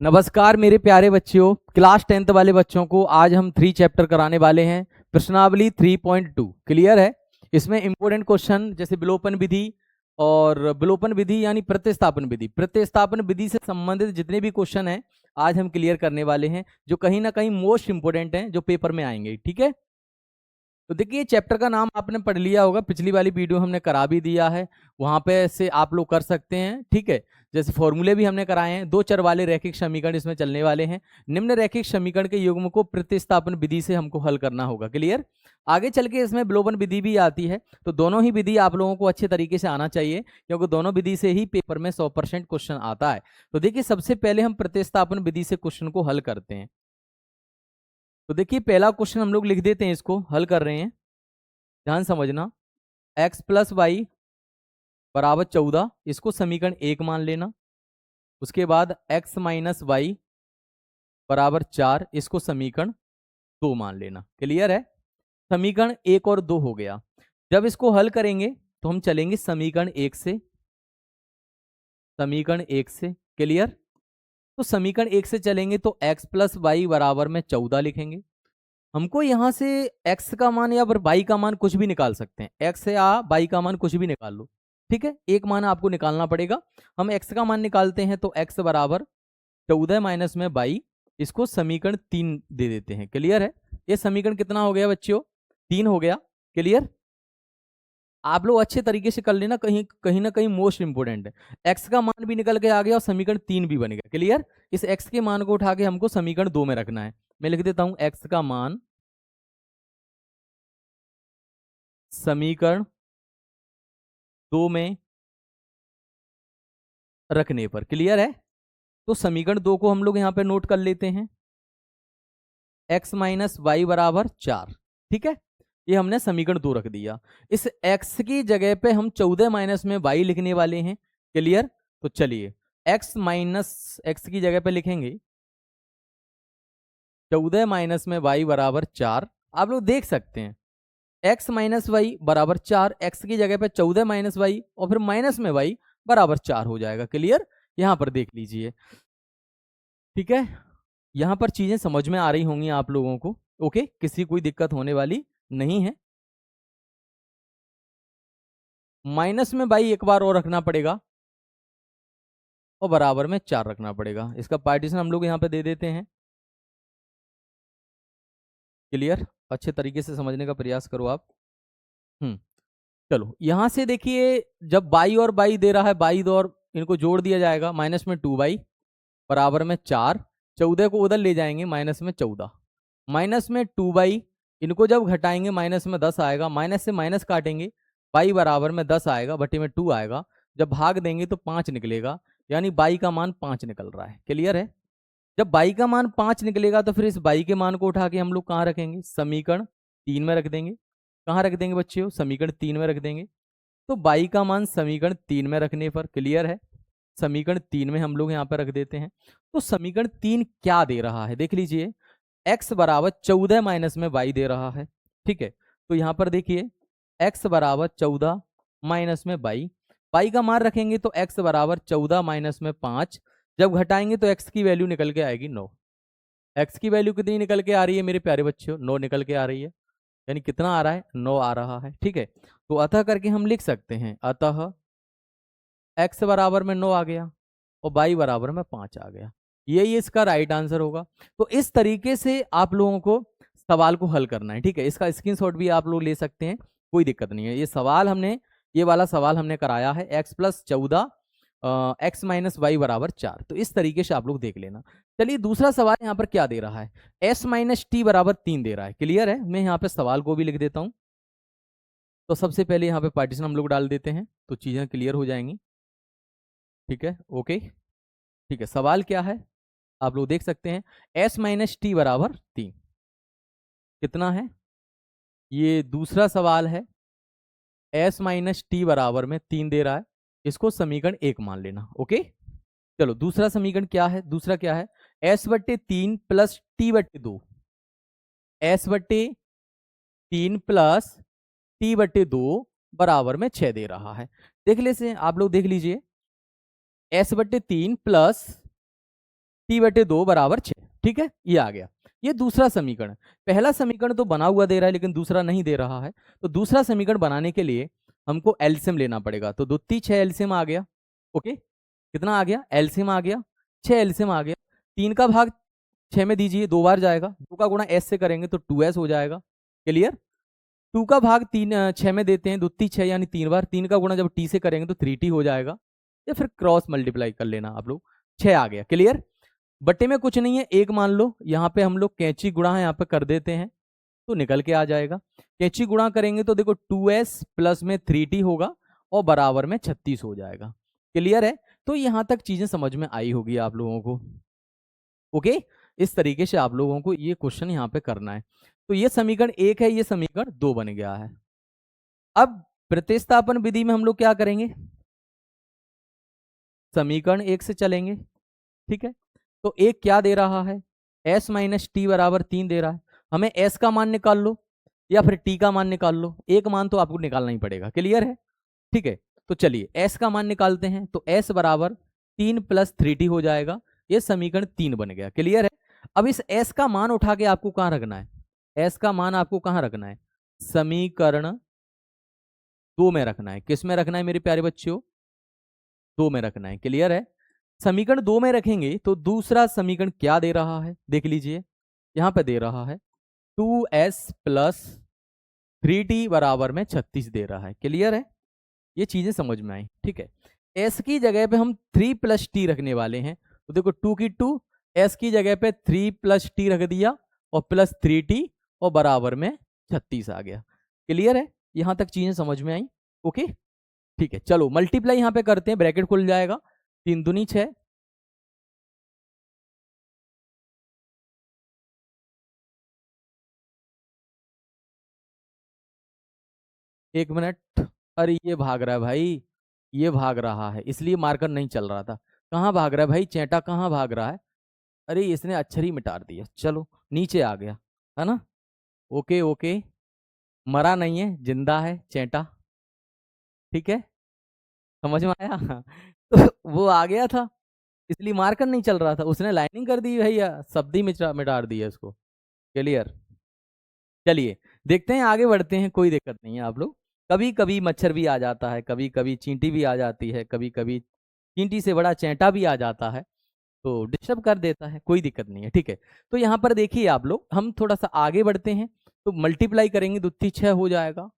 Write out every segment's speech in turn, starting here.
नमस्कार मेरे प्यारे बच्चों, क्लास 10th वाले बच्चों को आज हम 3 चैप्टर कराने वाले हैं। प्रश्नावली 3.2 क्लियर है। इसमें इंपॉर्टेंट क्वेश्चन जैसे विलोपन विधि और विलोपन विधि यानी प्रतिस्थापन विधि से संबंधित जितने भी क्वेश्चन हैं आज हम क्लियर करने वाले हैं, जो कहीं ना कहीं मोस्ट इंपोर्टेंट हैं, जो पेपर में आएंगे। ठीक है, तो देखिए चैप्टर का नाम आपने पढ़ लिया होगा, पिछली वाली वीडियो हमने करा भी दिया है, वहां पे से आप लोग कर सकते हैं। ठीक है, जैसे फॉर्मूले भी हमने कराए हैं। दो चर वाले रैखिक समीकरण इसमें चलने वाले हैं। निम्न रैखिक समीकरण के युग्म को प्रतिस्थापन विधि से हमको हल करना होगा। क्लियर। आगे चल के इसमें विलोपन विधि भी आती है, तो दोनों ही विधि आप लोगों को अच्छे तरीके से आना चाहिए, क्योंकि दोनों विधि से ही पेपर में 100% क्वेश्चन आता है। तो देखिए सबसे पहले हम प्रतिस्थापन विधि से क्वेश्चन को हल करते हैं। तो देखिए पहला क्वेश्चन हम लोग लिख देते हैं, इसको हल कर रहे हैं, ध्यान समझना। x प्लस वाई बराबर 14, इसको समीकरण 1 मान लेना। उसके बाद x माइनस वाई बराबर 4, इसको समीकरण 2 मान लेना। क्लियर है। समीकरण 1 और 2 हो गया। जब इसको हल करेंगे तो हम चलेंगे समीकरण 1 से। समीकरण 1 से क्लियर। तो समीकरण 1 से चलेंगे तो x प्लस वाई बराबर में 14 लिखेंगे। हमको यहां से x का मान या y का मान कुछ भी निकाल सकते हैं, x या y का मान कुछ भी निकाल लो। ठीक है, एक मान आपको निकालना पड़ेगा। हम x का मान निकालते हैं, तो x बराबर 14 माइनस में 22, इसको समीकरण 3 दे देते हैं। क्लियर है। ये समीकरण कितना हो गया बच्चों? 3 हो गया। क्लियर। आप लोग अच्छे तरीके से कर लेना, कहीं कहीं ना कहीं मोस्ट इंपोर्टेंट है। x का मान भी निकल के आ गया और समीकरण 3 भी बन गया। क्लियर। इस x के मान को उठा के हमको समीकरण 2 में रखना है। मैं लिख देता हूं x का मान समीकरण 2 में रखने पर। क्लियर है। तो समीकरण 2 को हम लोग यहां पे नोट कर लेते हैं, x माइनस वाई बराबर 4। ठीक है, ये हमने समीकरण 2 रख दिया। इस x की जगह पे हम 14 माइनस में y लिखने वाले हैं। क्लियर। तो चलिए x माइनस x की जगह पे लिखेंगे 14 माइनस में y बराबर 4। आप लोग देख सकते हैं x माइनस वाई बराबर 4, x की जगह पे 14 माइनस वाई और फिर माइनस में y बराबर 4 हो जाएगा। क्लियर। यहां पर देख लीजिए। ठीक है, यहां पर चीजें समझ में आ रही होंगी आप लोगों को। ओके, किसी कोई दिक्कत होने वाली नहीं है। माइनस में बाई एक बार और रखना पड़ेगा और बराबर में 4 रखना पड़ेगा। इसका पार्टीशन हम लोग यहाँ पे दे देते हैं। क्लियर। अच्छे तरीके से समझने का प्रयास करो आप। चलो यहां से देखिए, जब बाई और बाई दे रहा है, बाई दो और इनको जोड़ दिया जाएगा, माइनस में 2y बराबर में 4। 14 को उधर ले जाएंगे, माइनस में 14, माइनस में 2y, इनको जब घटाएंगे माइनस में 10 आएगा, माइनस से माइनस काटेंगे, y बराबर में 10 आएगा, बटे में 2 आएगा, जब भाग देंगे तो 5 निकलेगा, यानी y का मान 5 निकल रहा है। क्लियर है। जब y का मान 5 निकलेगा तो फिर इस y के मान को उठा के हम लोग कहाँ रखेंगे? समीकरण 3 में रख देंगे। कहाँ रख देंगे बच्चों? समीकरण 3 में रख देंगे। तो y का मान समीकरण 3 में रखने पर, क्लियर है, समीकरण 3 में हम लोग यहाँ पर रख देते हैं। तो समीकरण 3 क्या दे रहा है देख लीजिए, x बराबर 14 माइनस में y दे रहा है। ठीक है, तो यहाँ पर देखिए x बराबर 14 माइनस में y का मान रखेंगे तो x बराबर 14 माइनस में 5, जब घटाएंगे तो x की वैल्यू निकल के आएगी 9। x की वैल्यू कितनी निकल के आ रही है मेरे प्यारे बच्चों? 9 निकल के आ रही है, यानी कितना आ रहा है? 9 आ रहा है। ठीक है, तो अतः करके हम लिख सकते हैं, अतः x बराबर में 9 आ गया और y बराबर में 5 आ गया। यही इसका राइट आंसर होगा। तो इस तरीके से आप लोगों को सवाल को हल करना है। ठीक है, इसका स्क्रीनशॉट भी आप लोग ले सकते हैं, कोई दिक्कत नहीं है। ये सवाल हमने, ये वाला सवाल हमने कराया है, x plus 14 x minus Y बराबर 4। तो इस तरीके से आप लोग देख लेना। चलिए दूसरा सवाल यहाँ पर क्या दे रहा है? s माइनस टी बराबर 3 दे रहा है। क्लियर है। मैं यहाँ पे सवाल को भी लिख देता हूँ। तो सबसे पहले यहाँ पे पार्टीशन हम लोग डाल देते हैं, तो चीजें क्लियर हो जाएंगी। ठीक है, ओके। ठीक है, सवाल क्या है आप लोग देख सकते हैं, s माइनस टी बराबर 3 कितना है? ये दूसरा सवाल है, s माइनस टी बराबर में 3 दे रहा है, इसको समीकरण 1 मान लेना। ओके, चलो दूसरा समीकरण क्या है? दूसरा क्या है? s बट्टे 3 प्लस टी बट्टे 2, s बट्टे 3 प्लस टी बट्टे 2 बराबर में 6 दे रहा है। देख ले से आप लोग देख लीजिए, s बट्टे 3 प्लस t/2 बराबर 6। ठीक है, ये आ गया। ये दूसरा समीकरण। पहला समीकरण तो बना हुआ दे रहा है लेकिन दूसरा नहीं दे रहा है, तो दूसरा समीकरण बनाने के लिए हमको एलसीएम लेना पड़ेगा। तो 2 3 6 एलसीएम आ गया। ओके, कितना आ गया? एलसीएम आ गया 6 एलसीएम आ गया। 3 का भाग 6 में दीजिए, 2 बार जाएगा। 2 का गुणा एस से करेंगे तो 2s हो जाएगा। क्लियर? 2 का भाग 6 में देते हैं, 2 3 6 यानी 3 बार। 3 का गुणा जब t से करेंगे तो 3t हो जाएगा, या फिर क्रॉस मल्टीप्लाई कर लेना आप लोग। 6 आ गया। क्लियर? बट्टे में कुछ नहीं है, एक मान लो। यहाँ पे हम लोग कैंची गुणा है यहाँ पे कर देते हैं तो निकल के आ जाएगा। कैंची गुणा करेंगे तो देखो 2s प्लस में 3t होगा और बराबर में 36 हो जाएगा। क्लियर है? तो यहां तक चीजें समझ में आई होगी आप लोगों को। ओके, इस तरीके से आप लोगों को ये क्वेश्चन यहाँ पे करना है। तो ये समीकरण 1 है, ये समीकरण 2 बन गया है। अब प्रतिस्थापन विधि में हम लोग क्या करेंगे? समीकरण 1 से चलेंगे। ठीक है, तो एक क्या दे रहा है? s माइनस टी बराबर 3 दे रहा है। हमें s का मान निकाल लो या फिर t का मान निकाल लो, एक मान तो आपको निकालना ही पड़ेगा। क्लियर है? ठीक है, तो चलिए s का मान निकालते हैं। तो s बराबर 3 प्लस 3t हो जाएगा। ये समीकरण 3 बन गया। क्लियर है? अब इस s का मान उठा के आपको कहाँ रखना है? s का मान आपको कहाँ रखना है? समीकरण 2 में रखना है। किस में रखना है मेरे प्यारे बच्चों? 2 में रखना है। क्लियर है? समीकरण 2 में रखेंगे तो दूसरा समीकरण क्या दे रहा है देख लीजिए। यहां पे दे रहा है 2s प्लस 3t बराबर में 36 दे रहा है। क्लियर है? ये चीजें समझ में आई। ठीक है, s की जगह पे हम 3 प्लस टी रखने वाले हैं। तो देखो 2 की 2, s की जगह पे 3 प्लस टी रख दिया और प्लस 3t और बराबर में 36 आ गया। क्लियर है? यहां तक चीजें समझ में आई। ओके, ठीक है, चलो मल्टीप्लाई यहां पे करते हैं, ब्रैकेट खुल जाएगा। 3 दूनी 6, एक मिनट। अरे ये भाग रहा है भाई, ये भाग रहा है, इसलिए मार्कर नहीं चल रहा था। कहाँ भाग रहा है भाई? चैटा कहाँ भाग रहा है? अरे इसने अक्षर ही मिटा दिया। चलो नीचे आ गया है ना। ओके ओके, मरा नहीं है, जिंदा है चैटा। ठीक है, समझ में आया? तो वो आ गया था, इसलिए मार्कर नहीं चल रहा था। उसने लाइनिंग कर दी भैया, शब्द ही मिटा दिया इसको। क्लियर? चलिए देखते हैं, आगे बढ़ते हैं। कोई दिक्कत नहीं है आप लोग। कभी कभी मच्छर भी आ जाता है, कभी कभी चींटी भी आ जाती है, कभी कभी चींटी से बड़ा चैंटा भी आ जाता है, तो डिस्टर्ब कर देता है। कोई दिक्कत नहीं है। ठीक है, तो यहाँ पर देखिए आप लोग, हम थोड़ा सा आगे बढ़ते हैं। तो मल्टीप्लाई करेंगे तो 6 हो जाएगा।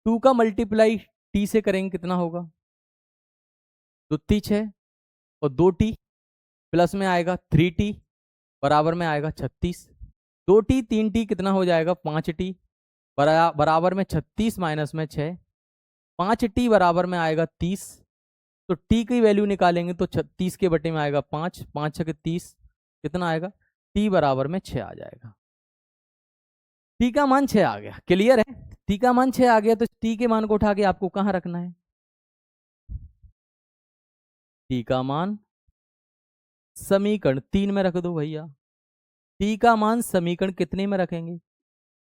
2 का मल्टीप्लाई टी से करेंगे कितना होगा? 6 और 2t प्लस में आएगा 3t बराबर में आएगा 36। 2t 3t कितना हो जाएगा? 5t बराबर में 36 माइनस में 6, 5t बराबर में आएगा 30। तो t की वैल्यू निकालेंगे तो 36 के बटे में आएगा 5, 5 6 30, कितना आएगा? t बराबर में 6 आ जाएगा। t का मान 6 आ गया। क्लियर है? t का मान 6 आ गया, तो t के मान को उठा के आपको कहाँ रखना है? t का मान समीकरण 3 में रख दो भैया। t का मान समीकरण कितने में रखेंगे?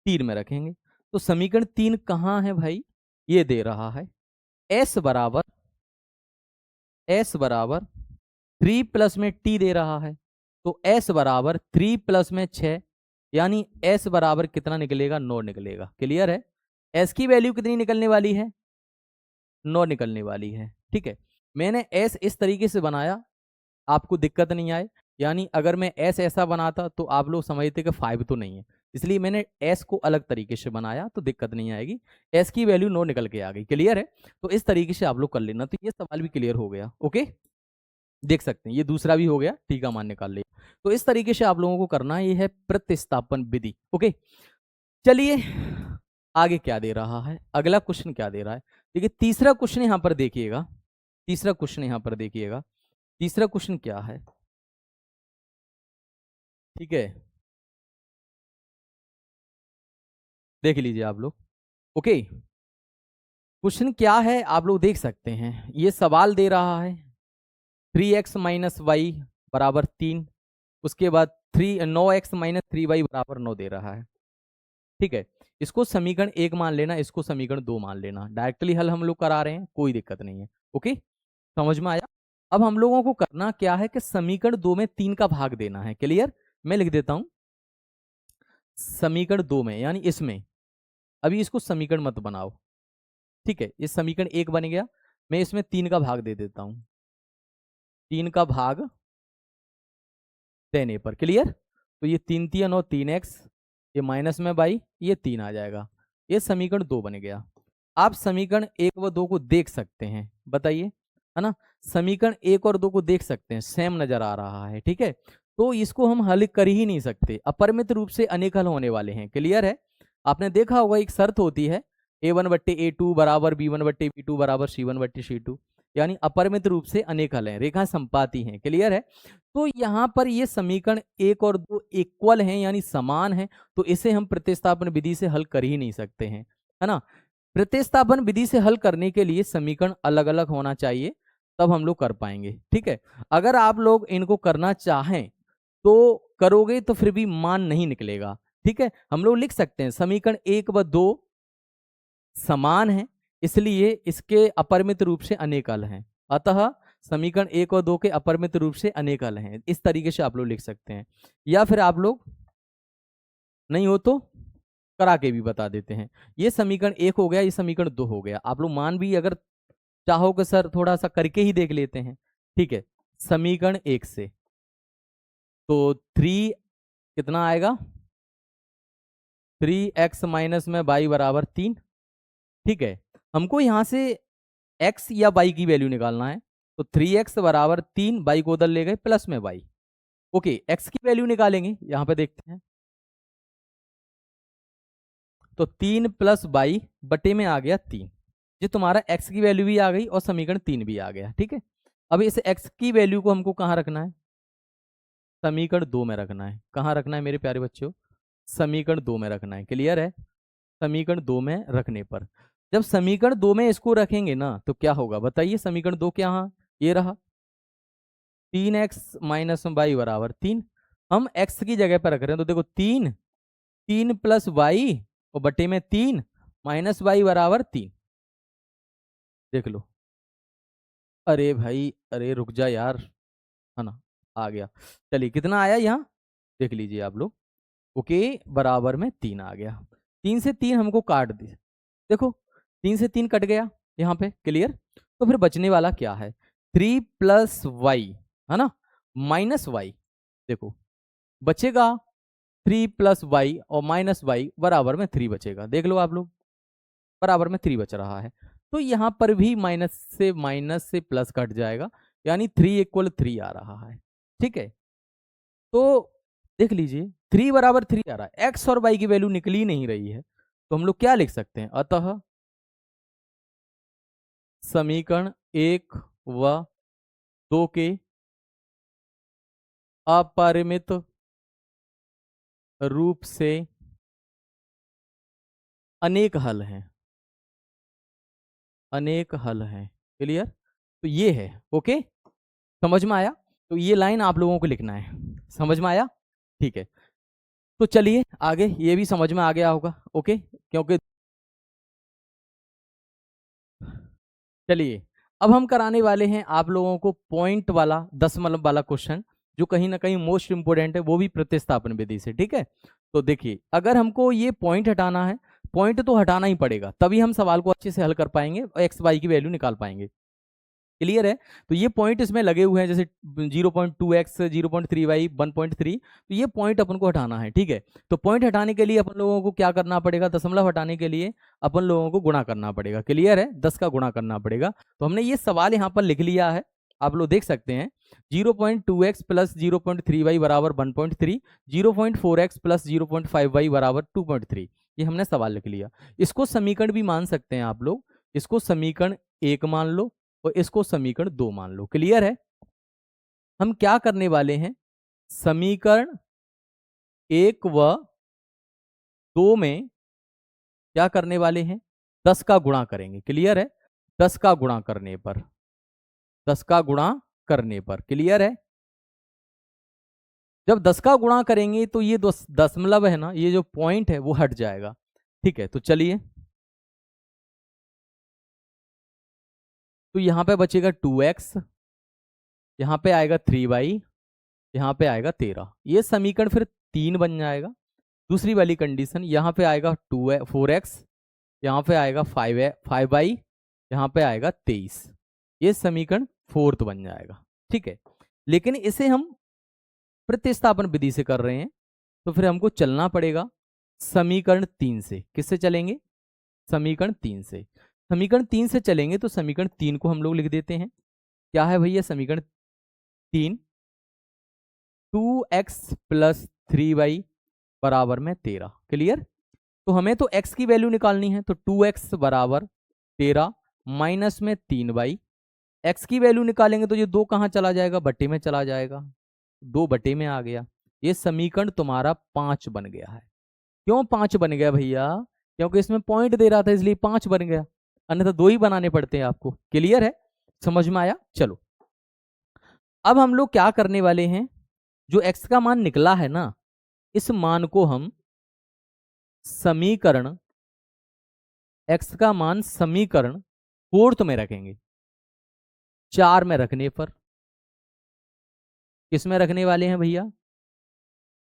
3 में रखेंगे। तो समीकरण 3 कहाँ है भाई? ये दे रहा है s बराबर 3 प्लस में t दे रहा है। तो s बराबर 3 प्लस में 6, यानी s बराबर कितना निकलेगा? 9 निकलेगा। क्लियर है? s की वैल्यू कितनी निकलने वाली है? 9 निकलने वाली है। ठीक है, मैंने s इस तरीके से बनाया, आपको दिक्कत नहीं आए। यानी अगर मैं s ऐसा बनाता तो आप लोग समझते कि 5 तो नहीं है, इसलिए मैंने s को अलग तरीके से बनाया, तो दिक्कत नहीं आएगी। s की वैल्यू 9 निकल के आ गई। क्लियर है? तो इस तरीके से आप लोग कर लेना। तो ये सवाल भी क्लियर हो गया। ओके, देख सकते हैं, ये दूसरा भी हो गया, टी का मान निकाल लिया। तो इस तरीके से आप लोगों को करना है, ये है प्रतिस्थापन विधि। ओके, चलिए आगे क्या दे रहा है, अगला क्वेश्चन क्या दे रहा है। देखिए तीसरा क्वेश्चन यहाँ पर देखिएगा, तीसरा क्वेश्चन यहाँ पर देखिएगा। तीसरा क्वेश्चन क्या है? ठीक है, देख लीजिए आप लोग। ओके, क्वेश्चन क्या है आप लोग देख सकते हैं। ये सवाल दे रहा है 3x माइनस वाई बराबर 3, उसके बाद 9x माइनस 3y बराबर 9 दे रहा है। ठीक है, इसको समीकरण 1 मान लेना, इसको समीकरण 2 मान लेना। डायरेक्टली हल हम लोग करा रहे हैं, कोई दिक्कत नहीं है। ओके, समझ में आया? अब हम लोगों को करना क्या है कि समीकरण 2 में 3 का भाग देना है। क्लियर? मैं लिख देता हूं समीकरण 2 में, यानी इसमें। अभी इसको समीकरण मत बनाओ, ठीक है? ये समीकरण 1 बन गया, मैं इसमें 3 का भाग दे देता हूं, 3 का भाग देने पर। क्लियर? तो ये 3 3 और 3x, ये माइनस में बाई, ये 3 आ जाएगा। ये समीकरण 2 बन गया। आप समीकरण 1 व 2 को देख सकते हैं, बताइए, है ना? समीकरण 1 और 2 को देख सकते हैं, सेम नजर आ रहा है, ठीक है? तो इसको हम हल कर ही नहीं सकते, अपरिमित रूप से अनेक हल होने वाले हैं। क्लियर है? आपने देखा होगा एक शर्त होती है, a1/a2 बराबर b1/b2 बराबर c1/c2, यानी अपरिमित रूप से अनेक हल हैं, रेखा संपाती हैं। क्लियर है? तो यहाँ पर ये समीकरण 1 और 2 इक्वल हैं, यानी समान हैं, तो इसे हम प्रतिस्थापन विधि से हल कर ही नहीं सकते हैं, है ना? प्रतिस्थापन विधि से हल करने के लिए समीकरण अलग अलग होना चाहिए, तब हम लोग कर पाएंगे, ठीक है? अगर आप लोग इनको करना चाहें तो करोगे तो फिर भी मान नहीं निकलेगा, ठीक है? हम लोग लिख सकते हैं समीकरण 1 व 2 समान है, इसलिए इसके अपरिमित रूप से अनेक हल हैं, अतः समीकरण 1 और 2 के अपरिमित रूप से अनेक हल हैं। इस तरीके से आप लोग लिख सकते हैं, या फिर आप लोग नहीं हो तो करा के भी बता देते हैं। ये समीकरण 1 हो गया, ये समीकरण 2 हो गया। आप लोग मान भी अगर चाहो कि सर थोड़ा सा करके ही देख लेते हैं, ठीक है? समीकरण 1 से तो 3 कितना आएगा, 3x माइनस में y बराबर 3, ठीक है? हमको यहां से x या y की वैल्यू निकालना है, तो 3x बराबर 3, y को उधर ले गए प्लस में y। ओके, x की वैल्यू निकालेंगे, यहां पे देखते हैं, तो 3 प्लस y बटे में आ गया 3। ये तुम्हारा x की वैल्यू भी आ गई और समीकरण 3 भी आ गया, ठीक है? अब इस x की वैल्यू को हमको कहाँ रखना है? समीकरण 2 में रखना है। कहाँ रखना है मेरे प्यारे बच्चों? समीकरण 2 में रखना है। क्लियर है? समीकरण 2 में रखने पर, जब समीकरण 2 में इसको रखेंगे ना तो क्या होगा बताइए? समीकरण 2 क्या, हाँ ये रहा, 3x माइनस वाई बराबर 3। हम x की जगह पर रख रहे हैं, तो देखो 3, 3 प्लस वाई और बटे में 3 माइनस वाई बराबर 3। देख लो, अरे भाई अरे रुक जा यार, है ना? आ गया। चलिए कितना आया यहाँ देख लीजिए आप लोग। ओके, बराबर में 3 आ गया। 3 से 3 हमको काट दी, देखो 3 से 3 कट गया यहाँ पे। क्लियर? तो फिर बचने वाला क्या है? 3 प्लस वाई, है ना, माइनस वाई। देखो बचेगा 3 प्लस वाई और माइनस वाई बराबर में 3 बचेगा। देख लो आप लोग, बराबर में 3 बच रहा है। तो यहाँ पर भी माइनस से प्लस कट जाएगा, यानी 3 इक्वल 3 आ रहा है, ठीक है? तो देख लीजिए 3 बराबर 3 आ रहा है, एक्स और वाई की वैल्यू निकल ही नहीं रही है, तो हम लोग क्या लिख सकते हैं? अतः समीकरण 1 व 2 के अपरिमित रूप से अनेक हल हैं, अनेक हल हैं। क्लियर? तो ये है। ओके, समझ में आया? तो ये लाइन आप लोगों को लिखना है, समझ में आया? ठीक है, तो चलिए आगे, ये भी समझ में आ गया होगा। ओके, क्योंकि चलिए अब हम कराने वाले हैं आप लोगों को पॉइंट वाला, दशमलव वाला क्वेश्चन, जो कहीं ना कहीं मोस्ट इंपोर्टेंट है, वो भी प्रतिस्थापन विधि से। ठीक है, तो देखिए अगर हमको ये पॉइंट हटाना है, पॉइंट तो हटाना ही पड़ेगा, तभी हम सवाल को अच्छे से हल कर पाएंगे और एक्स वाई की वैल्यू निकाल पाएंगे। क्लियर है? तो ये पॉइंट इसमें लगे हुए हैं, जैसे 0.2x, 0.3y, 1.3, तो ये पॉइंट अपन को हटाना है। ठीक है, तो पॉइंट हटाने के लिए अपन लोगों को क्या करना पड़ेगा? दशमलव हटाने के लिए अपन लोगों को गुणा करना पड़ेगा। क्लियर है? 10 का गुणा करना पड़ेगा। तो हमने ये सवाल यहाँ पर लिख लिया है, आप लोग देख सकते हैं। 0.2x प्लस 0.3y बराबर 1.3, 0.4x प्लस 0.5y बराबर 2.3, ये हमने सवाल लिख लिया। इसको समीकरण भी मान सकते हैं आप लोग, इसको समीकरण 1 मान लो और इसको समीकरण 2 मान लो। क्लियर है? हम क्या करने वाले हैं? समीकरण 1 व 2 में क्या करने वाले हैं? 10 का गुणा करेंगे। क्लियर है? 10 का गुणा करने पर, 10 का गुणा करने पर, क्लियर है? जब 10 का गुणा करेंगे तो ये दशमलव है ना, ये जो पॉइंट है वो हट जाएगा। ठीक है, तो चलिए, तो यहां पे बचेगा 2x यहाँ पे आएगा 3y, यहाँ पे आएगा 13। ये समीकरण फिर 3 बन जाएगा। दूसरी वाली कंडीशन, यहाँ पे आएगा 4x, यहाँ पे आएगा 5y, यहाँ पे आएगा 23। ये समीकरण 4th बन जाएगा। ठीक है, लेकिन इसे हम प्रतिस्थापन विधि से कर रहे हैं, तो फिर हमको चलना पड़ेगा समीकरण 3 से। किससे चलेंगे? समीकरण 3 से। समीकरण 3 से चलेंगे तो समीकरण 3 को हम लोग लिख देते हैं। क्या है भैया समीकरण 3? 2x प्लस 3y बराबर में 13। क्लियर? तो हमें तो x की वैल्यू निकालनी है, तो 2x बराबर 13 माइनस में 3y। x की वैल्यू निकालेंगे तो ये 2 कहाँ चला जाएगा? बटे में चला जाएगा। 2 बटे में आ गया। ये समीकरण तुम्हारा 5 बन गया है। क्यों 5 बन गया भैया? क्योंकि इसमें पॉइंट दे रहा था इसलिए 5 बन गया, अन्यथा 2 ही बनाने पड़ते हैं आपको। क्लियर है? समझ में आया? चलो अब हम लोग क्या करने वाले हैं, जो x का मान निकला है ना, इस मान को हम समीकरण, x का मान समीकरण 4th में रखेंगे। 4 में रखने पर, किस में रखने वाले हैं भैया?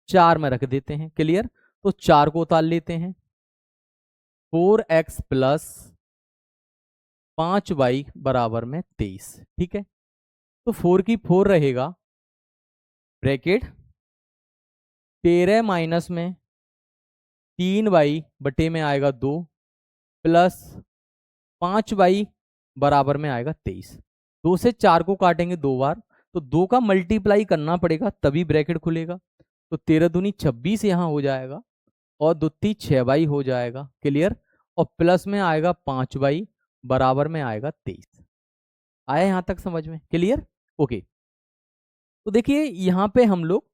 4 में रख देते हैं। क्लियर? तो 4 को उतार लेते हैं। 4x प्लस 5y बराबर में 23। ठीक है, तो 4 की 4 रहेगा, ब्रैकेट 13 माइनस में 3y बटे में आएगा 2 प्लस 5y बराबर में आएगा 23। 2 से 4 को काटेंगे 2 बार, तो 2 का मल्टीप्लाई करना पड़ेगा तभी ब्रैकेट खुलेगा। तो 13 दूनी 26 यहाँ हो जाएगा और दुत्ती 6y हो जाएगा। क्लियर? और प्लस में आएगा 5y बराबर में आएगा 23। आया यहां तक समझ में? क्लियर? ओके, तो देखिए यहां पे हम लोग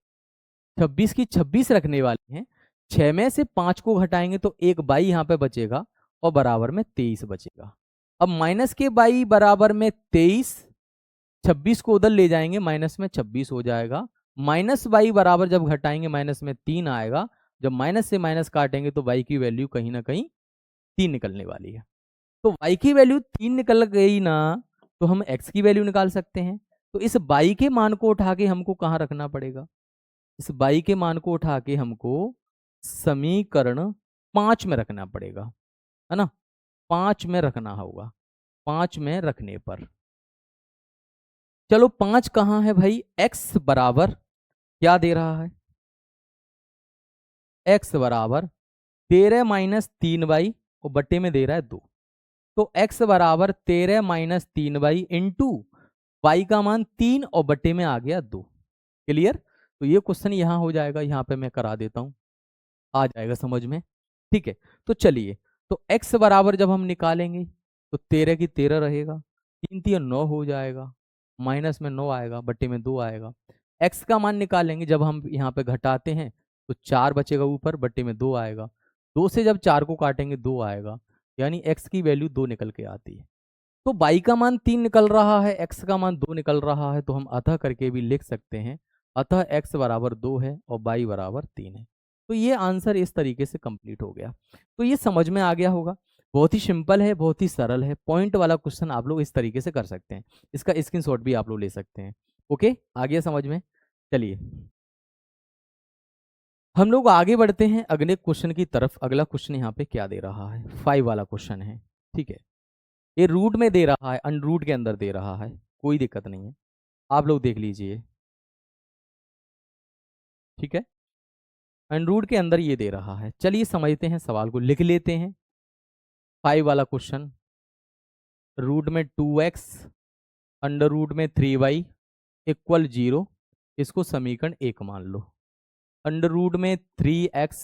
26 की 26 रखने वाले हैं। 6 में से 5 को घटाएंगे तो एक बाई यहाँ पे बचेगा और बराबर में 23 बचेगा। अब माइनस के बाई बराबर में 23, 26 को उधर ले जाएंगे, माइनस में 26 हो जाएगा। माइनस बाई बराबर जब घटाएंगे माइनस में 3 आएगा। जब माइनस से माइनस काटेंगे तो बाई की वैल्यू कहीं ना कहीं 3 निकलने वाली है। तो y की वैल्यू 3 निकल गई ना, तो हम x की वैल्यू निकाल सकते हैं। तो इस y के मान को उठा के हमको कहाँ रखना पड़ेगा? इस y के मान को उठा के हमको समीकरण 5 में रखना पड़ेगा, है ना? 5 में रखना होगा। 5 में रखने पर, चलो 5 कहाँ है भाई? x बराबर क्या दे रहा है? x बराबर 13 माइनस 3y और बट्टे में दे रहा है 2। तो x बराबर 13 माइनस 3y इंटू वाई का मान 3 और बट्टे में आ गया 2। क्लियर? तो ये क्वेश्चन यहाँ हो जाएगा, यहाँ पे मैं करा देता हूँ, आ जाएगा समझ में। ठीक है, तो चलिए, तो x बराबर जब हम निकालेंगे तो 13 की 13 रहेगा, 3 3 9 हो जाएगा, माइनस में 9 आएगा, बट्टे में 2 आएगा। x का मान निकालेंगे जब हम यहाँ पे घटाते हैं तो 4 बचेगा ऊपर, बट्टे में 2 आएगा। 2 से जब 4 को काटेंगे 2 आएगा, यानी x की वैल्यू 2 निकल के आती है। तो y का मान 3 निकल रहा है, x का मान 2 निकल रहा है, तो हम अतः करके भी लिख सकते हैं, अतः x बराबर 2 है और y बराबर 3 है। तो ये आंसर इस तरीके से कंप्लीट हो गया। तो ये समझ में आ गया होगा, बहुत ही सिंपल है, बहुत ही सरल है। पॉइंट वाला क्वेश्चन आप लोग इस तरीके से कर सकते हैं, इसका स्क्रीनशॉट भी आप लोग ले सकते हैं। ओके, आ गया समझ में? चलिए हम लोग आगे बढ़ते हैं अगले क्वेश्चन की तरफ। अगला क्वेश्चन यहाँ पे क्या दे रहा है? 5 वाला क्वेश्चन है। ठीक है, ये रूट में दे रहा है, अनरूट के अंदर दे रहा है, कोई दिक्कत नहीं है, आप लोग देख लीजिए। ठीक है, अनरूट के अंदर ये दे रहा है। चलिए समझते हैं, सवाल को लिख लेते हैं। 5 वाला क्वेश्चन, रूट में 2x अंडर रूट में 3y इक्वल 0, इसको समीकरण 1 मान लो। अंडर रूट में 3x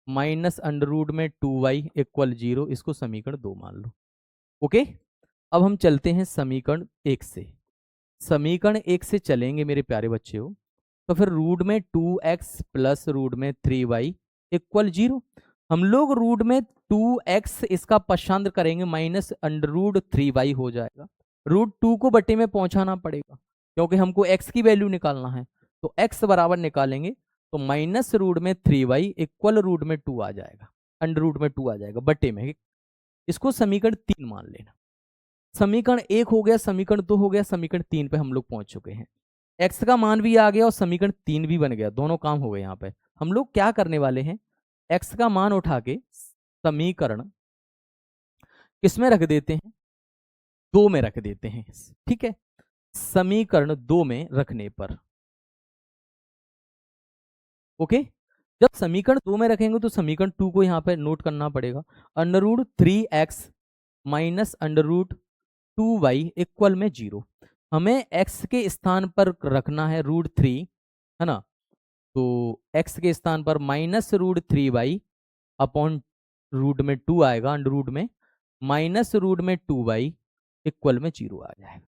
माइनस अंडर रूट में 2y इक्वल 0, इसको समीकरण 2 मान लो। ओके, अब हम चलते हैं समीकरण 1 से। समीकरण 1 से चलेंगे मेरे प्यारे बच्चों, तो फिर रूट में 2x प्लस रूट में 3y इक्वल 0। हम लोग रूट में 2x इसका पश्चांतर करेंगे, माइनस अंडर रूट 3y हो जाएगा। रूट 2 को बटे में पहुंचाना पड़ेगा क्योंकि हमको x की वैल्यू निकालना है। तो x बराबर निकालेंगे तो माइनस रूट में 3y इक्वल रूट में 2 आ जाएगा, अंडर रूट में 2 आ जाएगा बटे में। इसको समीकरण 3 मान लेना। समीकरण 1 हो गया, समीकरण 2 हो गया, समीकरण 3 पे हम लोग पहुंच चुके हैं। एक्स का मान भी आ गया और समीकरण 3 भी बन गया, दोनों काम हो गए। यहाँ पे हम लोग क्या करने वाले हैं, एक्स का मान उठा के समीकरण किसमें रख देते हैं, 2 में रख देते हैं। ठीक है, समीकरण 2 में रखने पर, ओके, जब समीकरण 2 में रखेंगे तो समीकरण 2 को यहाँ पे नोट करना पड़ेगा। √3x माइनस √2y इक्वल में 0। हमें x के स्थान पर रखना है √3, है ना, तो x के स्थान पर -√3y अपॉन रूट में 2 आएगा, अंडर रूट में -√2y इक्वल में 0 आ जाएगा।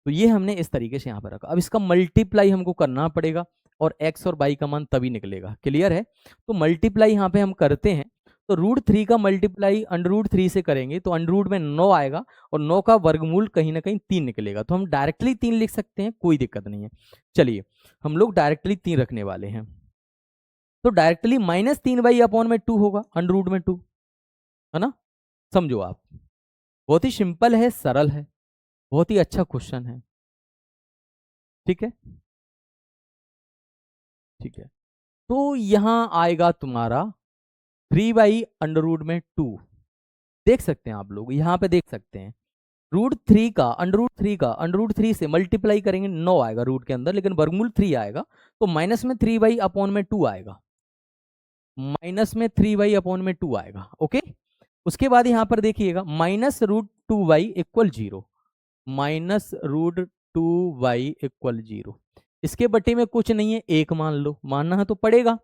तो ये हमने इस तरीके से यहाँ पर रखा। अब इसका मल्टीप्लाई हमको करना पड़ेगा और x और y का मान तभी निकलेगा। क्लियर है? तो मल्टीप्लाई यहाँ पे हम करते हैं, तो √3 का मल्टीप्लाई √3 से करेंगे तो अंडर रूट में 9 आएगा और 9 का वर्गमूल कहीं ना कहीं 3 निकलेगा, तो हम डायरेक्टली 3 लिख सकते हैं, कोई दिक्कत नहीं है। चलिए हम लोग डायरेक्टली 3 रखने वाले हैं, तो डायरेक्टली -3y अपॉन में 2 होगा, अंडर रूट में 2, है ना। समझो आप, बहुत ही सिंपल है, सरल है, बहुत ही अच्छा क्वेश्चन है। ठीक है, ठीक है, तो यहां आएगा तुम्हारा 3y अंडर रूट में 2। देख सकते हैं आप लोग, यहां पे देख सकते हैं, √3 का अंडर रूट 3 से मल्टीप्लाई करेंगे 9 आएगा रूट के अंदर, लेकिन वर्गमूल 3 आएगा, तो माइनस में 3y अपॉन में 2 आएगा, -3y अपॉन में 2 आएगा। ओके, उसके बाद यहां पर देखिएगा -√2y इक्वल 0, -√2y इक्वल 0। इसके बट्टे में कुछ नहीं है, एक मान लो, मानना है तो पड़ेगा।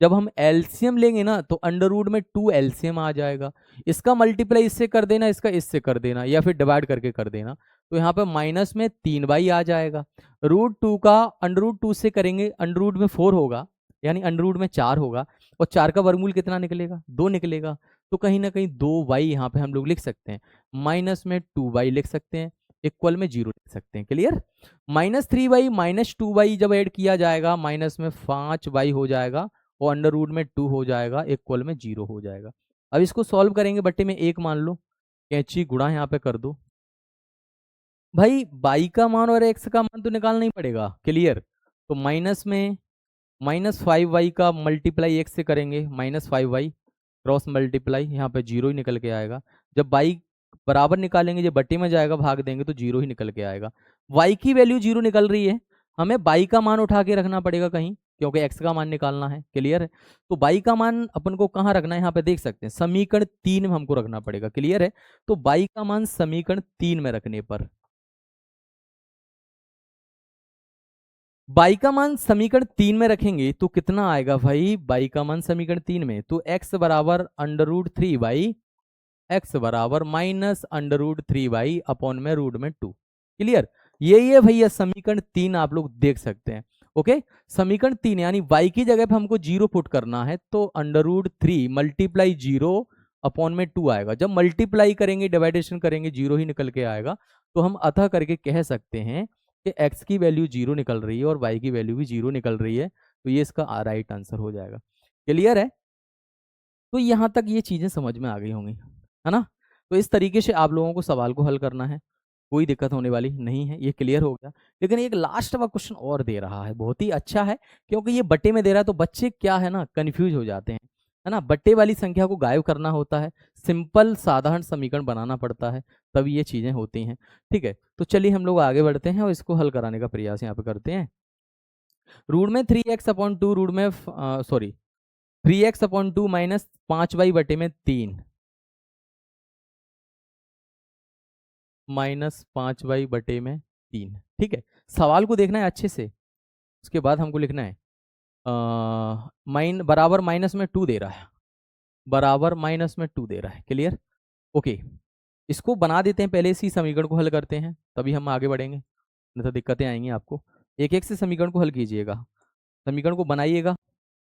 जब हम एलसीएम लेंगे ना तो अंडर रूट में 2 एलसीएम आ जाएगा, इसका मल्टीप्लाई इससे कर देना, इसका इससे कर देना, या फिर डिवाइड करके कर देना, तो यहाँ पर माइनस में 3y आ जाएगा। √2 का अंडर रूट 2 से करेंगे, अंडर रूट में 4 होगा, यानी अंडर रूट में 4 होगा, और 4 का वर्गमूल कितना निकलेगा, 2 निकलेगा, तो कहीं ना कहीं 2y यहाँ पे हम लोग लिख सकते हैं, माइनस में 2y लिख सकते हैं, इक्वल में 0 लिख सकते हैं। क्लियर? -3y -2y जब ऐड किया जाएगा माइनस में 5y हो जाएगा और अंडर रूट में 2 हो जाएगा, इक्वल में 0 हो जाएगा। अब इसको सॉल्व करेंगे, बट्टे में 1 मान लो, कैंची गुणा यहाँ पे कर दो। भाई y का मान और x का मान तो निकालना ही पड़ेगा। क्लियर? तो माइनस में -5y का मल्टीप्लाई x से करेंगे, -5y क्रॉस मल्टीप्लाई, यहाँ पे 0 ही निकल के आएगा। जब y बराबर निकालेंगे, जब बट्टे में जाएगा भाग देंगे तो 0 ही निकल के आएगा। y की वैल्यू 0 निकल रही है, हमें y का मान उठा के रखना पड़ेगा कहीं, क्योंकि x का मान निकालना है। क्लियर है? तो y का मान अपन को कहाँ रखना है, यहाँ पे देख सकते हैं, समीकरण 3 में हमको रखना पड़ेगा। क्लियर है? तो y का मान समीकरण 3 में रखने पर, y का मान समीकरण 3 में रखेंगे तो कितना आएगा भाई, y का मान समीकरण 3 में, तो x बराबर √3y, x बराबर -√3y अपॉन में रूट में 2। क्लियर? यही है भैया समीकरण 3, आप लोग देख सकते हैं। ओके, समीकरण 3 यानी y की जगह पे हमको 0 पुट करना है, तो √3 मल्टीप्लाई 0 अपॉन में 2 आएगा। जब मल्टीप्लाई करेंगे, डिवाइडेशन करेंगे, 0 ही निकल के आएगा, तो हम अतः करके कह सकते हैं कि x की वैल्यू 0 निकल रही है और y की वैल्यू भी 0 निकल रही है, तो ये इसका राइट आंसर हो जाएगा। क्लियर है? तो यहाँ तक ये चीज़ें समझ में आ गई होंगी, है ना। तो इस तरीके से आप लोगों को सवाल को हल करना है, कोई दिक्कत होने वाली नहीं है, ये क्लियर हो गया। लेकिन एक लास्ट वाला क्वेश्चन और दे रहा है, बहुत ही अच्छा है, क्योंकि ये बट्टे में दे रहा है तो बच्चे क्या है ना, कंफ्यूज हो जाते हैं, है ना। बट्टे वाली संख्या को गायब करना होता है, सिंपल साधारण समीकरण बनाना पड़ता है, तभी ये चीज़ें होती हैं। ठीक है, तो चलिए हम लोग आगे बढ़ते हैं और इसको हल कराने का प्रयास यहाँ पे करते हैं। रूट में 3x अपॉन 2, रूट में sorry 3x upon 2 minus 5y बटे में 3 -5y बटे में 3। ठीक है, सवाल को देखना है अच्छे से, उसके बाद हमको लिखना है बराबर माइनस में 2 दे रहा है, बराबर माइनस में 2 दे रहा है। क्लियर? ओके, इसको बना देते हैं, पहले इसी समीकरण को हल करते हैं, तभी हम आगे बढ़ेंगे, नहीं तो दिक्कतें आएंगी आपको। एक एक से समीकरण को हल कीजिएगा, समीकरण को बनाइएगा,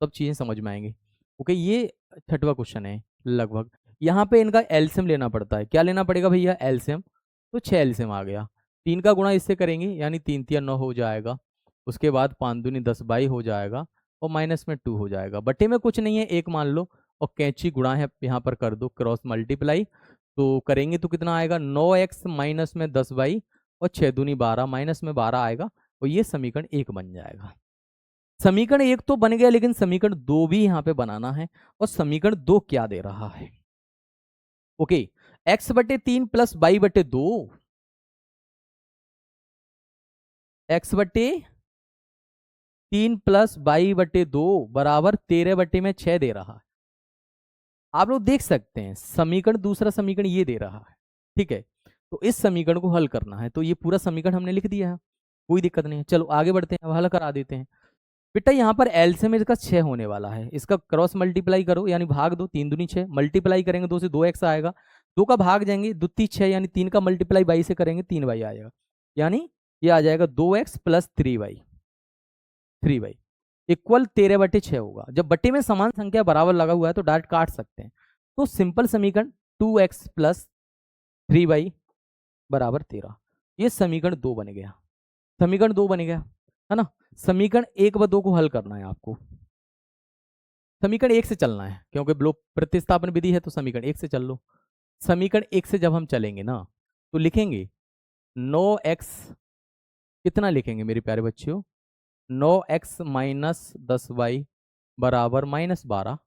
तब चीज़ें समझ में आएंगी। ओके, ये 6वां क्वेश्चन है लगभग। यहाँ पे इनका एलसीएम लेना पड़ता है, क्या लेना पड़ेगा भैया, एलसीएम, तो 6 एलसीएम आ गया। 3 का गुणा इससे करेंगे, यानी 3 3 9 हो जाएगा, उसके बाद 5 दूनी 10 22 हो जाएगा, और माइनस में 2 हो जाएगा। बट्टे में कुछ नहीं है, एक मान लो, और कैंची गुणा है यहाँ पर कर दो, क्रॉस मल्टीप्लाई, तो करेंगे तो कितना आएगा, 9x माइनस में 10y और 6 दूनी 12, माइनस में 12 आएगा, और ये समीकरण 1 बन जाएगा। समीकरण 1 तो बन गया, लेकिन समीकरण 2 भी यहाँ पे बनाना है। और समीकरण 2 क्या दे रहा है? Okay, x/3 plus y/2, x/3 plus y/2 बराबर 13/6 दे रहा है। आप लोग देख सकते हैं समीकरण, दूसरा समीकरण ये दे रहा है, ठीक है। तो इस समीकरण को हल करना है, तो ये पूरा समीकरण हमने लिख दिया है, कोई दिक्कत नहीं है। चलो आगे बढ़ते हैं, अब हल करा देते हैं। बेटा यहाँ पर एलसीएम इसका 6 होने वाला है, इसका क्रॉस मल्टीप्लाई करो, यानी भाग दो, 3 दूनी 6, मल्टीप्लाई करेंगे 2 से 2x आएगा, 2 का भाग जाएंगे 2 3 6, यानी 3 का मल्टीप्लाई बाई से करेंगे 3y आएगा, यानी ये आ जाएगा 2x प्लस 3y इक्वल 13/6 होगा। जब बट्टे में समान संख्या बराबर लगा हुआ है तो डायरेक्ट काट सकते हैं। तो सिंपल समीकरण 2x प्लस 3y बराबर 13, ये समीकरण 2 बन गया। समीकरण 2 बन गया, है ना। समीकरण 1 व 2 को हल करना है आपको। समीकरण 1 से चलना है, क्योंकि ब्लॉक प्रतिस्थापन विधि है, तो समीकरण 1 से चल लो। समीकरण 1 से जब हम चलेंगे ना, तो लिखेंगे 9x, कितना लिखेंगे मेरे प्यारे बच्चों, 9x माइनस 10y बराबर -12।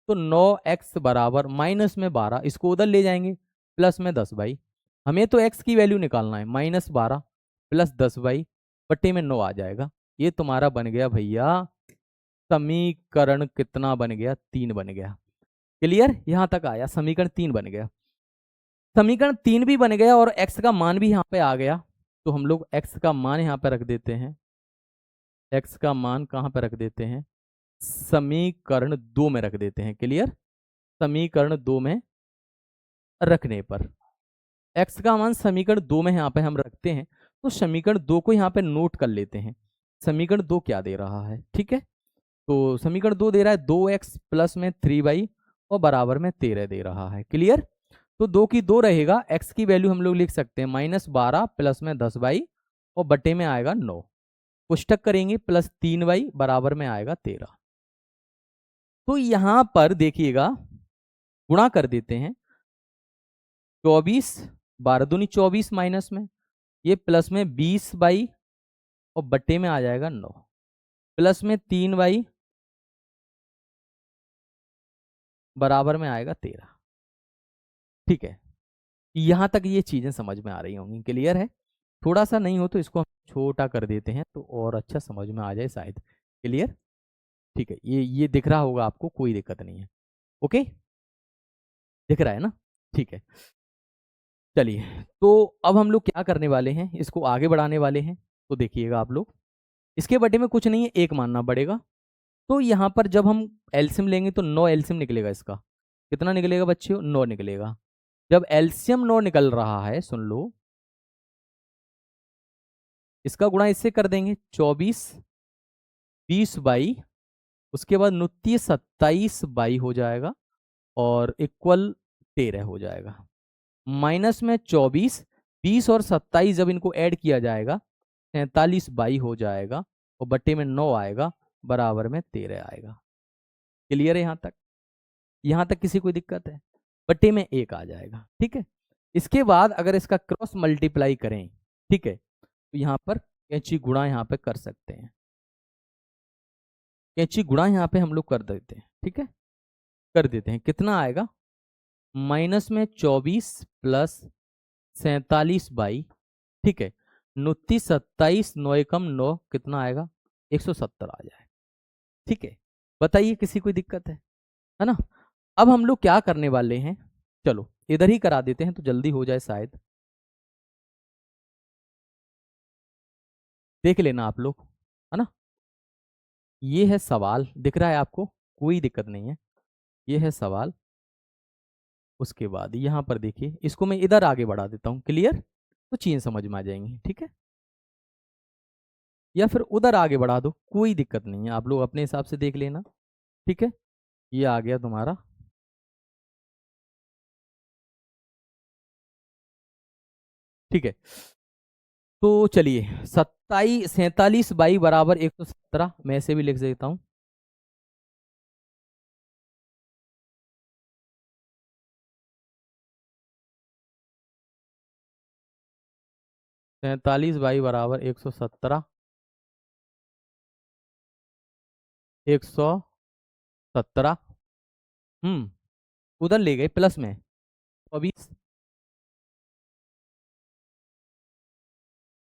तो 9x बराबर माइनस में 12, इसको उधर ले जाएंगे, प्लस में 10y। हमें तो x की वैल्यू निकालना है, -12 प्लस 10y बट्टे में 9 आ जाएगा। ये तुम्हारा बन गया भैया समीकरण, कितना बन गया, 3 बन गया। क्लियर, यहां तक आया, समीकरण 3 बन गया। समीकरण 3 भी बन गया और x का मान भी यहाँ पे आ गया। तो हम लोग x का मान यहाँ पे रख देते हैं, x का मान कहाँ पे रख देते हैं, समीकरण 2 में रख देते हैं। क्लियर, समीकरण 2 में रखने पर x का मान समीकरण 2 में यहाँ पे हम रखते हैं। तो समीकरण 2 को यहाँ पे नोट कर लेते हैं, समीकरण 2 क्या दे रहा है, ठीक है। तो समीकरण 2 दे रहा है 2x प्लस में 3y और बराबर में 13 दे रहा है। क्लियर, तो 2 की 2 रहेगा, x की वैल्यू हम लोग लिख सकते हैं -12 प्लस में 10y और बटे में आएगा 9, पुष्टक करेंगे प्लस 3y बराबर में आएगा 13। तो यहां पर देखिएगा गुणा कर देते हैं, 24, 12 दूनी 24 माइनस में ये प्लस में 20y और बट्टे में आ जाएगा 9, प्लस में 3y बराबर में आएगा 13। ठीक है, यहां तक ये चीजें समझ में आ रही होंगी। क्लियर है, थोड़ा सा नहीं हो तो इसको हम छोटा कर देते हैं तो और अच्छा समझ में आ जाए शायद। क्लियर, ठीक है, ये दिख रहा होगा आपको, कोई दिक्कत नहीं है। ओके, दिख रहा है ना, ठीक है। चलिए, तो अब हम लोग क्या करने वाले हैं, इसको आगे बढ़ाने वाले हैं। तो देखिएगा आप लोग, इसके बटे में कुछ नहीं है, 1 मानना पड़ेगा। तो यहाँ पर जब हम एलसीएम लेंगे तो 9 एलसीएम निकलेगा इसका, कितना निकलेगा बच्चों, 9 निकलेगा। जब एलसीएम 9 निकल रहा है, सुन लो, इसका गुणा इससे कर देंगे 24 20y, उसके बाद 29 27y हो जाएगा और इक्वल 13 हो जाएगा। माइनस में 24 20 और 27 जब इनको ऐड किया जाएगा 47y हो जाएगा और बट्टे में 9 आएगा बराबर में 13 आएगा। क्लियर है यहाँ तक, यहाँ तक किसी को दिक्कत है, बट्टे में 1 आ जाएगा। ठीक है, इसके बाद अगर इसका क्रॉस मल्टीप्लाई करें, ठीक है, तो यहाँ पर कैंची गुणा यहाँ पे कर सकते हैं, कैंची गुणा यहाँ पे हम लोग कर देते हैं। ठीक है, कर देते हैं, कितना आएगा, माइनस में 24 प्लस 47y, ठीक है, 29 27 9 एकम 9, कितना आएगा, 170 आ जाए। ठीक है, बताइए किसी कोई दिक्कत है ना। अब हम लोग क्या करने वाले हैं, चलो इधर ही करा देते हैं तो जल्दी हो जाए शायद, देख लेना आप लोग, है ना। ये है सवाल, दिख रहा है आपको, कोई दिक्कत नहीं है, ये है सवाल। उसके बाद यहाँ पर देखिए, इसको मैं इधर आगे बढ़ा देता हूँ। क्लियर, तो चीज़ समझ में आ जाएंगी। ठीक है, या फिर उधर आगे बढ़ा दो, कोई दिक्कत नहीं है, आप लोग अपने हिसाब से देख लेना। ठीक है, ये आ गया तुम्हारा, ठीक है। तो चलिए 47 बराबर 117, मैं ऐसे भी लिख देता हूँ, 47 बराबर 117 117, उधर ले गए प्लस में, अभी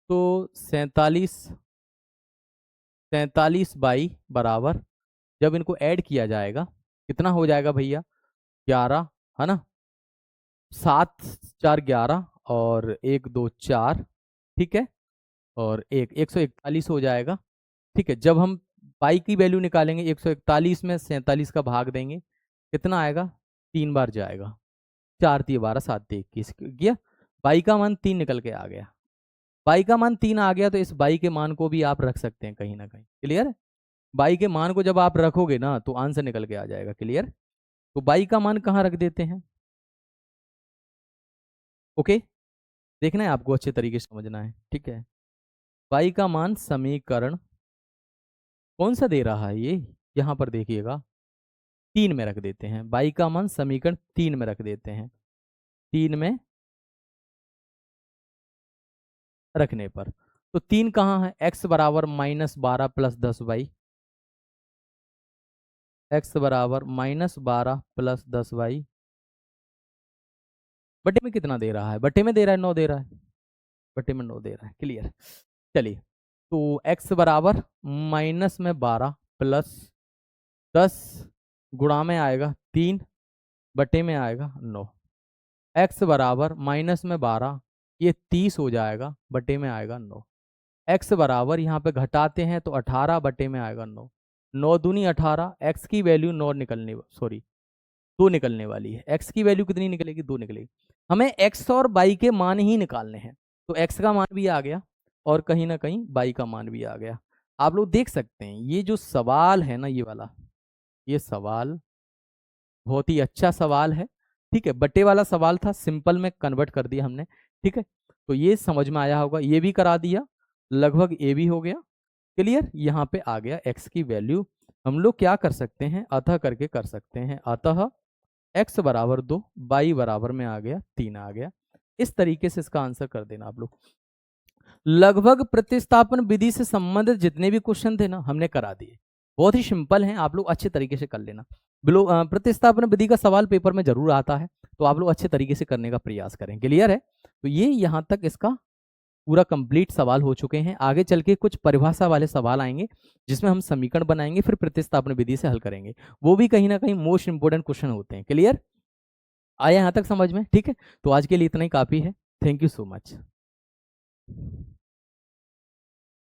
तो 47 बाई बराबर, जब इनको ऐड किया जाएगा कितना हो जाएगा भैया, 11, है ना, 7 4 11 और 1 2 4, ठीक है, और 141 हो जाएगा। ठीक है, जब हम पाई की वैल्यू निकालेंगे 141 में 47 का भाग देंगे, कितना आएगा, 3 बार जाएगा, 4 3 12 7 3 21 गया, बाई का मान 3 निकल के आ गया। बाई का मान 3 आ गया तो इस बाई के मान को भी आप रख सकते हैं कहीं ना कहीं, क्लियर है। बाई के मान को जब आप रखोगे ना तो आंसर निकल के आ जाएगा, क्लियर। तो बाई का मान कहाँ रख देते हैं, ओके, देखना है आपको, अच्छे तरीके से समझना है, ठीक है। बाई का मान समीकरण कौन सा दे रहा है ये, यहाँ पर देखिएगा 3 में रख देते हैं, बाई का मान समीकरण 3 में रख देते हैं, 3 में रखने पर तो 3 कहाँ है, x बराबर -12 प्लस 10 बाई, x बराबर -12 प्लस 10 बाई, बटे में कितना दे रहा है, बटे में दे रहा है 9 दे रहा है, बटे में 9 दे रहा है, क्लियर। चलिए, तो x बराबर -12 प्लस 10 गुणा में आएगा 3, बटे में आएगा 9, x बराबर -12, ये 30 हो जाएगा, बटे में आएगा 9, x बराबर यहाँ पे घटाते हैं तो 18, बटे में आएगा 9, 9 दूनी 18, x की वैल्यू 9 निकलने, सॉरी 2 निकलने वाली है, x की वैल्यू कितनी निकलेगी, 2 निकलेगी। हमें x और y के मान ही निकालने हैं, तो x का मान भी आ गया और कहीं ना कहीं y का मान भी आ गया। आप लोग देख सकते हैं ये जो सवाल है ना, ये वाला, ये सवाल बहुत ही अच्छा सवाल है, ठीक है, बटे वाला सवाल था, सिंपल में कन्वर्ट कर दिया हमने, ठीक है। तो ये समझ में आया होगा, ये भी करा दिया, लगभग ये भी हो गया, क्लियर। यहाँ पे आ गया x की वैल्यू, हम लोग क्या कर सकते हैं, अतः करके कर सकते हैं, अतः x बराबर 2, y बराबर में आ गया 3 आ गया, इस तरीके से इसका आंसर कर देना आप लोग। लगभग प्रतिस्थापन विधि से संबंधित जितने भी क्वेश्चन थे ना हमने करा दिए, बहुत ही सिंपल हैं, आप लोग अच्छे तरीके से कर लेना। प्रतिस्थापन विधि का सवाल पेपर में जरूर आता है, तो आप लोग अच्छे तरीके से करने का प्रयास करें, क्लियर है। तो ये यहाँ तक इसका पूरा कंप्लीट सवाल हो चुके हैं, आगे चल के कुछ परिभाषा वाले सवाल आएंगे जिसमें हम समीकरण बनाएंगे, फिर प्रतिस्थापन विधि से हल करेंगे, वो भी कहीं ना कहीं मोस्ट इंपोर्टेंट क्वेश्चन होते हैं, क्लियर। आया यहाँ तक समझ में, ठीक है। तो आज के लिए इतना ही काफी है, थैंक यू सो मच।